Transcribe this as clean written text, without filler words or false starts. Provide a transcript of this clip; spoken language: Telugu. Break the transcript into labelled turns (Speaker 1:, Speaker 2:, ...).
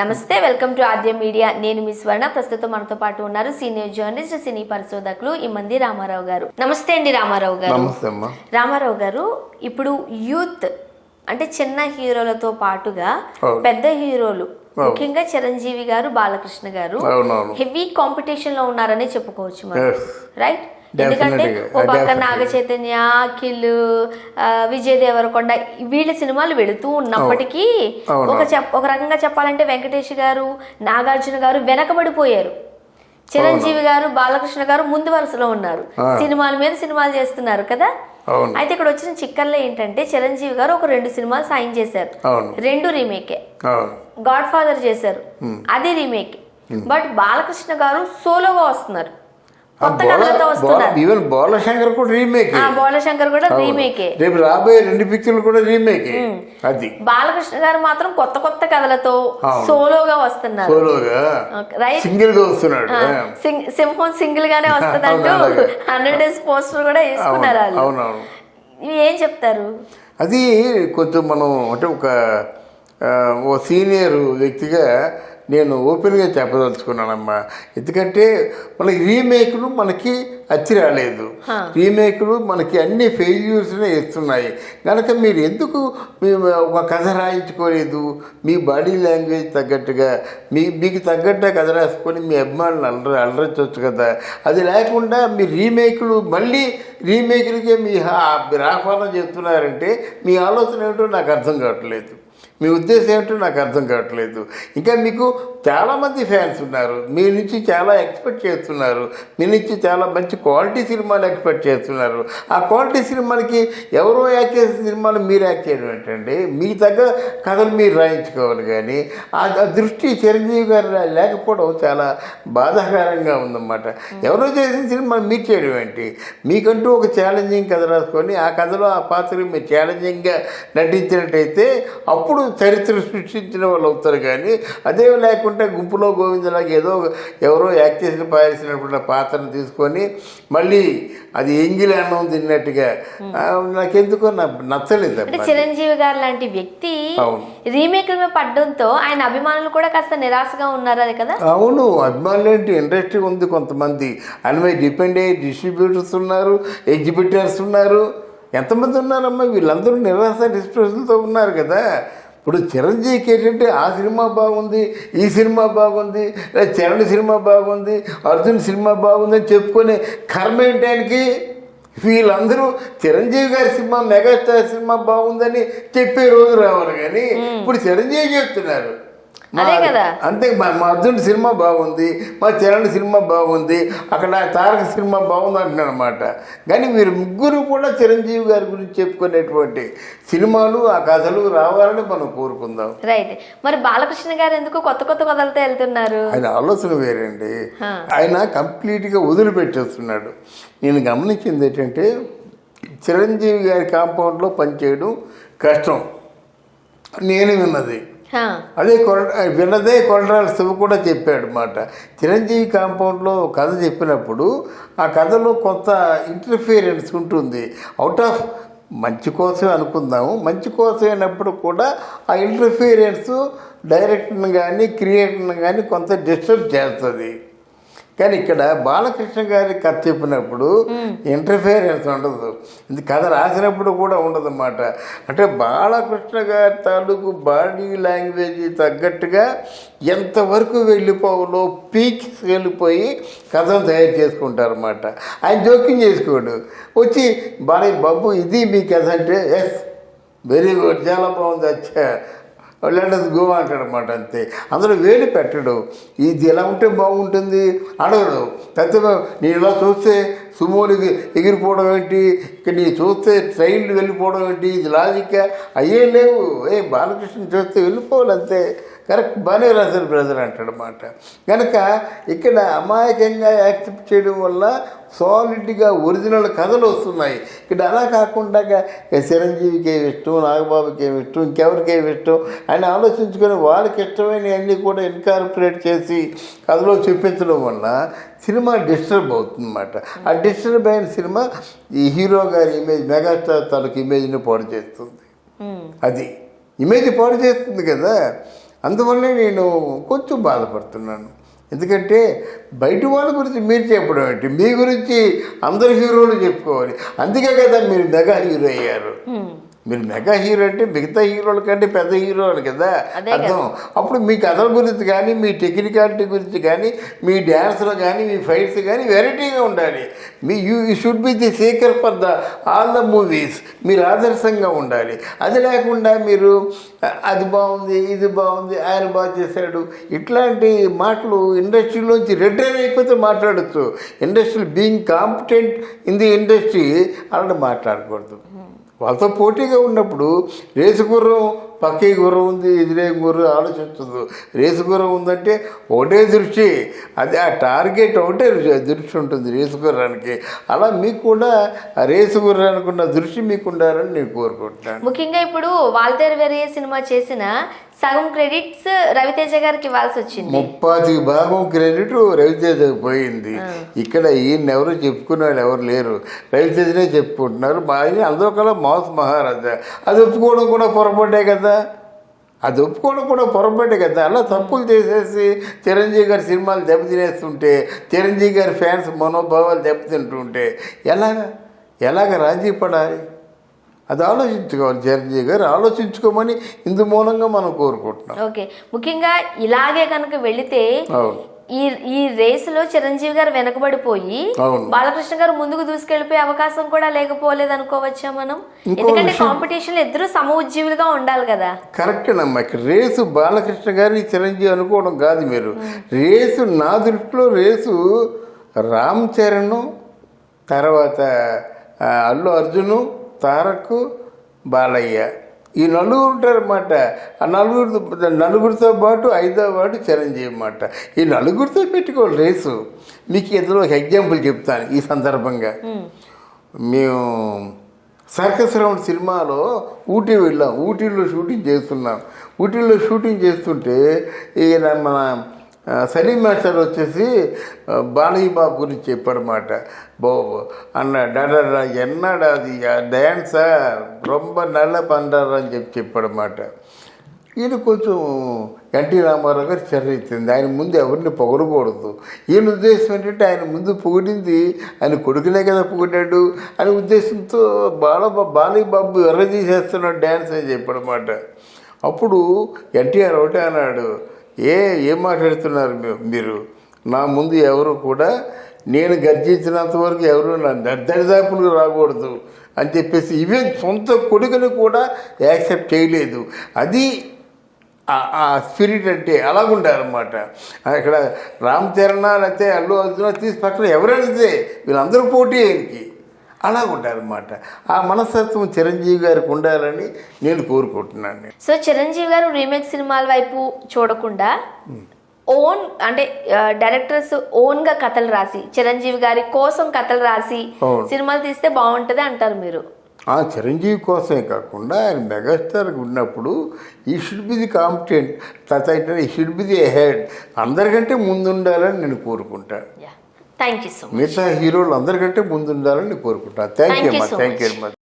Speaker 1: నమస్తే, వెల్కమ్ టు ఆద్య మీడియా. నేను మీ స్వర్ణ. ప్రస్తుతం మనతో పాటు ఉన్నారు సీనియర్ జర్నలిస్ట్, సినీ పరిశోధకులు ఇమ్మంది రామారావు గారు. నమస్తే అండి రామారావు గారు. రామారావు గారు, ఇప్పుడు యూత్ అంటే చిన్న హీరోలతో పాటుగా పెద్ద హీరోలు, ముఖ్యంగా చిరంజీవి గారు, బాలకృష్ణ గారు హెవీ కాంపిటీషన్ లో ఉన్నారని చెప్పుకోవచ్చు మనం, రైట్? ఎందుకంటే ఓ పక్క నాగ చైతన్య, అఖిల్, విజయ్ దేవరకొండ వీళ్ళ సినిమాలు వెళుతూ ఉన్నప్పటికీ ఒక రకంగా చెప్పాలంటే వెంకటేష్ గారు, నాగార్జున గారు వెనకబడిపోయారు. చిరంజీవి గారు, బాలకృష్ణ గారు ముందు వరుసలో ఉన్నారు, సినిమాల మీద సినిమాలు చేస్తున్నారు కదా. అయితే ఇక్కడ వచ్చిన చిక్కర్లో ఏంటంటే చిరంజీవి గారు ఒక 2 సినిమాలు సాయం చేశారు, 2 రీమేకే. గాడ్ ఫాదర్ చేశారు, అది రీమేక్. బట్ బాలకృష్ణ గారు సోలోగా వస్తున్నారు, కొత్త కథలతో వస్తున్నారు.
Speaker 2: ఈవెన్ బాలశంకర్ కూడా రీమేక్,
Speaker 1: బాలశంకర్ కూడా రీమేకే.
Speaker 2: రేపు రాబోయే 2 పిక్చర్లు కూడా రీమేక్. అది
Speaker 1: బాలకృష్ణ గారు మాత్రం కొత్త కథలతో సోలోగా వస్తున్నారు,
Speaker 2: సింగిల్ గా వస్తున్నాడు.
Speaker 1: సింహం సింగిల్ గానే వస్తుందంటూ 100 days పోస్టర్ కూడా వేసుకున్నారు వాళ్ళు.
Speaker 2: అవునవును,
Speaker 1: ఏం చెప్తారు?
Speaker 2: అది కొంచెం మనం అంటే ఓ సీనియర్ వ్యక్తిగా నేను ఓపెన్గా చెప్పదలుచుకున్నానమ్మా. ఎందుకంటే మనకి రీమేక్లు మనకి అచ్చి రాలేదు, రీమేక్లు మనకి అన్ని ఫెయిల్యూర్స్నే ఇస్తున్నాయి. కనుక మీరు ఎందుకు ఒక కథ రాయించుకోలేదు? మీ బాడీ లాంగ్వేజ్ తగ్గట్టుగా మీకు తగ్గట్టుగా కథ రాసుకొని మీ అభిమానులు అలరచవచ్చు కదా. అది లేకుండా మీ రీమేక్లు మళ్ళీ రీమేక్లకే మీరు ఆహ్వానం చేస్తున్నారంటే మీ ఆలోచన ఏమిటో నాకు అర్థం కావట్లేదు, మీ ఉద్దేశం ఏమిటో నాకు అర్థం కావట్లేదు. ఇంకా మీకు చాలామంది ఫ్యాన్స్ ఉన్నారు, మీ నుంచి చాలా ఎక్స్పెక్ట్ చేస్తున్నారు, మీ నుంచి చాలా మంచి క్వాలిటీ సినిమాలు ఎక్స్పెక్ట్ చేస్తున్నారు. ఆ క్వాలిటీ సినిమాలకి ఎవరో యాక్ట్ చేసిన సినిమాలు మీరు యాక్ట్ చేయడం ఏంటండి? మీ తగ్గ కథలు మీరు రాయించుకోవాలి. కానీ ఆ దృష్టి చిరంజీవి గారు లేకపోవడం చాలా బాధాకరంగా ఉందన్నమాట. ఎవరో చేసిన సినిమాలు మీరు చేయడం ఏంటి? మీకంటూ ఒక ఛాలెంజింగ్ కథ రాసుకొని ఆ కథలో ఆ పాత్రలు మీరు ఛాలెంజింగ్గా నటించినట్టయితే అప్పుడు చరిత్ర సృష్టించిన వాళ్ళు అవుతారు. కానీ అదే లేకుండా గుంపులో గోవిందలాగా ఎవరో యాక్ట్ చేసిన పారేసినటువంటి పాత్రను తీసుకొని మళ్ళీ అది ఎంగిలి అన్నం తిన్నట్టుగా నాకెందుకో నచ్చలేదు.
Speaker 1: చిరంజీవి గారు లాంటి వ్యక్తి రీమేక్ పడడంతో ఆయన అభిమానులు కూడా కాస్త నిరాశగా ఉన్నారు అది కదా.
Speaker 2: అవును, అభిమానులు ఏంటి, ఇండస్ట్రీ ఉంది కొంతమంది, ఆయన మీద డిపెండ్ అయ్యే డిస్ట్రిబ్యూటర్స్ ఉన్నారు, ఎగ్జిబిటర్స్ ఉన్నారు, ఎంతమంది ఉన్నారమ్మా. వీళ్ళందరూ నిరాశ డిస్ప్రెషన్తో ఉన్నారు కదా. ఇప్పుడు చిరంజీవికి ఏంటంటే ఆ సినిమా బాగుంది, ఈ సినిమా బాగుంది, చరణ్ సినిమా బాగుంది, అర్జున్ సినిమా బాగుంది అని చెప్పుకునే కర్మ ఏంటానికి? వీళ్ళందరూ చిరంజీవి గారి సినిమా, మెగాస్టార్ సినిమా బాగుందని చెప్పే రోజు రావాలి. కానీ ఇప్పుడు చిరంజీవి చెప్తున్నారు అంతే, మా అర్జున్ సినిమా బాగుంది, మా చరణ్ సినిమా బాగుంది, అక్కడ తారక సినిమా బాగుంది అంటున్నారు అనమాట. కానీ మీరు ముగ్గురు కూడా చిరంజీవి గారి గురించి చెప్పుకునేటువంటి సినిమాలు, ఆ కథలు రావాలని మనం కోరుకుందాం.
Speaker 1: రైట్. మరి బాలకృష్ణ గారు ఎందుకు కొత్త కథలతో వెళ్తున్నారు?
Speaker 2: ఆయన ఆలోచన వేరేండి. ఆయన కంప్లీట్గా వదిలిపెట్టేస్తున్నాడు. నేను గమనించింది ఏంటంటే చిరంజీవి గారి కాంపౌండ్లో పనిచేయడం కష్టం నేను విన్నది. అదే విన్నదే కొరటాల శివ కూడా చెప్పాడు మాట. చిరంజీవి కాంపౌండ్లో కథ చెప్పినప్పుడు ఆ కథలో కొంత ఇంటర్ఫియరెన్స్ ఉంటుంది. అవుట్ ఆఫ్ మంచి కోసమే అనుకుందాము, మంచి కోసం అయినప్పుడు కూడా ఆ ఇంటర్ఫియరెన్స్ డైరెక్టర్ని కానీ క్రియేటర్ని కానీ కొంత డిస్టర్బ్ చేస్తుంది. కానీ ఇక్కడ బాలకృష్ణ గారి కథ చెప్పినప్పుడు ఇంటర్ఫియరెన్స్ ఉండదు, ఇది కథ రాసినప్పుడు కూడా ఉండదు అన్నమాట. అంటే బాలకృష్ణ గారి తాలూకు బాడీ లాంగ్వేజ్ తగ్గట్టుగా ఎంతవరకు వెళ్ళిపోవాలో పీక్స్ వెళ్ళిపోయి కథను తయారు చేసుకుంటారన్నమాట. ఆయన జోక్యం చేసుకోడు, వచ్చి బాబు ఇది మీ కథ అంటే ఎస్ వెరీ గుడ్, చాలా బాగుంది, అచ్చా లెటస్ గో అంటాడు అనమాట. అంతే, అందులో వేలు పెట్టడు. ఇది ఎలా ఉంటే బాగుంటుంది అడగడు. తత్వ నేను ఇలా చూస్తే సుమోలకి ఎగిరిపోవడం ఏంటి, ఇక్కడ నీ చూస్తే ట్రైన్లు వెళ్ళిపోవడం ఏంటి, ఇది లాజిక్గా అయ్యే లేవు. బాలకృష్ణ చూస్తే వెళ్ళిపోవాలి అంతే, కరెక్ట్, బాగానే రాశారు బ్రదర్ అంటాడు అన్నమాట. కనుక ఇక్కడ అమాయకంగా యాక్సెప్ట్ చేయడం వల్ల సాలిడ్గా ఒరిజినల్ కథలు వస్తున్నాయి. ఇక్కడ అలా కాకుండా చిరంజీవికి ఏమి ఇష్టం, నాగబాబుకి ఏమి ఇష్టం, ఇంకెవరికి ఏమి ఇష్టం అని ఆలోచించుకొని వాళ్ళకి ఇష్టమైన అన్నీ కూడా ఇన్కార్పొరేట్ చేసి కథలో చూపించడం వల్ల సినిమా డిస్టర్బ్ అవుతుందన్నమాట. ఆ డిస్టర్బ్ అయిన సినిమా ఈ హీరో గారి ఇమేజ్, మెగాస్టార్ తాలూకు ఇమేజ్ని పాడు చేస్తుంది. అది ఇమేజ్ పాడు చేస్తుంది కదా. అందువల్లే నేను కొంచెం బాధపడుతున్నాను. ఎందుకంటే బయట వాళ్ళ గురించి మీరు చెప్పడం ఏంటి, మీ గురించి అందరు హీరోలు చెప్పుకోవాలి. అందుకే కదా మీరు మెగా హీరో అయ్యారు. మీరు మెగా హీరో అంటే మిగతా హీరోల కంటే పెద్ద హీరోలు కదా అర్థం. అప్పుడు మీ కథల గురించి కానీ, మీ టెక్నికాలిటీ గురించి కానీ, మీ డ్యాన్స్లో కానీ, మీ ఫైట్స్ కానీ వెరైటీగా ఉండాలి. You should be the seeker for all the movies. మీరు ఆదర్శంగా ఉండాలి. అది లేకుండా మీరు అది బాగుంది, ఇది బాగుంది, ఆయన బాగా చేశాడు, ఇట్లాంటి మాటలు ఇండస్ట్రీలోంచి రిటైర్ అయిపోతే మాట్లాడచ్చు. Industry being competent in the industry అలాంటి మాట్లాడకూడదు. వాళ్ళతో పోటీగా ఉన్నప్పుడు రేసు గుర్రం పక్కే గుర్రం ఉంది, ఎదురే గుర్రం ఆలోచించదు. రేసు గుర్రం ఉందంటే ఒకటే దృష్టి, అది ఆ టార్గెట్ ఒకటే దృష్టి ఉంటుంది రేసు గుర్రానికి. అలా మీకు కూడా ఆ రేసు గుర్రానికి ఉన్న దృష్టి మీకు ఉండాలని నేను కోరుకుంటున్నాను.
Speaker 1: ముఖ్యంగా ఇప్పుడు వాల్తేరు వెర్రియే సినిమా చేసిన సగం క్రెడిట్స్ రవితేజ గారికి ఇవ్వాల్సి వచ్చింది. 30%
Speaker 2: క్రెడిట్ రవితేజకి పోయింది. ఇక్కడ ఈయన ఎవరు చెప్పుకున్నాడు ఎవరు లేరు, రవితేజనే చెప్పుకుంటున్నారు. ఆయన అందరూ కల్లా మాస్ మహారాజా. అది ఒప్పుకోవడం కూడా పొరపాటే కదా, అది ఒప్పుకోవడం కూడా పొరపాటే కదా. అలా తప్పులు చేసేసి చిరంజీవి గారి సినిమాలు దెబ్బతినేస్తుంటే, చిరంజీవి గారి ఫ్యాన్స్ మనోభావాలు దెబ్బతింటుంటే ఎలాగ రాజీ పడాలి? అది ఆలోచించుకోవాలి. చిరంజీవి గారు ఆలోచించుకోమని ఇందు మూలంగా మనం కోరుకుంటున్నాం.
Speaker 1: ఓకే, ముఖ్యంగా ఇలాగే కనుక వెళితే ఈ రేసులో చిరంజీవి గారు వెనకబడిపోయి బాలకృష్ణ గారు ముందుకు దూసుకెళ్ళిపోయే అవకాశం కూడా లేకపోలేదు అనుకోవచ్చా మనం? ఎందుకంటే కాంపిటీషన్ ఇద్దరు సమ ఉద్యోగులుగా ఉండాలి కదా.
Speaker 2: కరెక్టేనమ్మా. ఇక్కడ రేసు బాలకృష్ణ గారి చిరంజీవి అనుకోవడం కాదు మీరు. రేసు నా దృష్టిలో రేసు రామ్ చరణ్, తర్వాత అల్లు అర్జును, తారక్, బాలయ్య, ఈ నలుగురు ఉంటారన్నమాట. ఆ నలుగురితో పాటు 5వ వాడు చిరంజీవి అన్నమాట. ఈ నలుగురితో పెట్టుకోవాలి రేసు. మీకు ఇందులో ఒక ఎగ్జాంపుల్ చెప్తాను ఈ సందర్భంగా. మేము సర్కస్ రౌండ్ సినిమాలో ఊటీ వెళ్ళాం. ఊటీలో షూటింగ్ చేస్తుంటే ఈయన మన సలీం మాస్టర్ వచ్చేసి బాలయ్య బాబు గురించి చెప్పాడన్నమాట. బాబు అన్న డాడా ఎన్నాడా అది డ్యాన్సా రొంబ నల్ల పండారా అని చెప్పాడన్నమాట. ఈయన కొంచెం ఎన్టీ రామారావు గారు చర్యెత్తింది. ఆయన ముందు ఎవరిని పొగడకూడదు. ఈయన ఉద్దేశం ఏంటంటే ఆయన ముందు పొగిడింది ఆయన కొడుకునే కదా పొగిడాడు అనే ఉద్దేశంతో బాలయ్య బాబు ఎర్రదీసేస్తున్నాడు డ్యాన్స్ అని చెప్పాడన్నమాట. అప్పుడు ఎన్టీఆర్ ఒకటే అన్నాడు, ఏం మాట్లాడుతున్నారు మీరు? నా ముందు ఎవరు కూడా నేను గర్జించినంత వరకు ఎవరు నా దరిదాపులకు రాకూడదు అని చెప్పేసి ఈవెన్ సొంత కొడుకుని కూడా యాక్సెప్ట్ చేయలేదు. అది ఆ స్పిరిట్ అంటే అలాగుండారన్నమాట. ఇక్కడ రామ్ చరణ్ అయితే అల్లు అర్జున తీసి పక్కన ఎవరైతే వీళ్ళందరూ పోటీ ఆయనకి అలాగుంటారన్నమాట. ఆ మనస్తత్వం చిరంజీవి గారికి ఉండాలని నేను కోరుకుంటున్నాను.
Speaker 1: సో చిరంజీవి గారు రీమేక్ సినిమాల వైపు చూడకుండా ఓన్ అంటే డైరెక్టర్స్ ఓన్ గా కథలు రాసి చిరంజీవి గారి కోసం కథలు రాసి సినిమాలు తీస్తే బాగుంటది అంటారు మీరు?
Speaker 2: ఆ చిరంజీవి కోసమే కాకుండా ఆయన మెగాస్టార్ ఉన్నప్పుడు ఈ షుడ్ బి ది కాంపిటెంట్, ఈ షుడ్ బి ది అహెడ్, అందరికంటే ముందుండాలని నేను కోరుకుంటాను.
Speaker 1: Thank you so much.
Speaker 2: మిగతా హీరోలు అందరికంటే ముందుండాలని కోరుకుంటాను. థ్యాంక్ యూ అమ్మా. Thank you very much.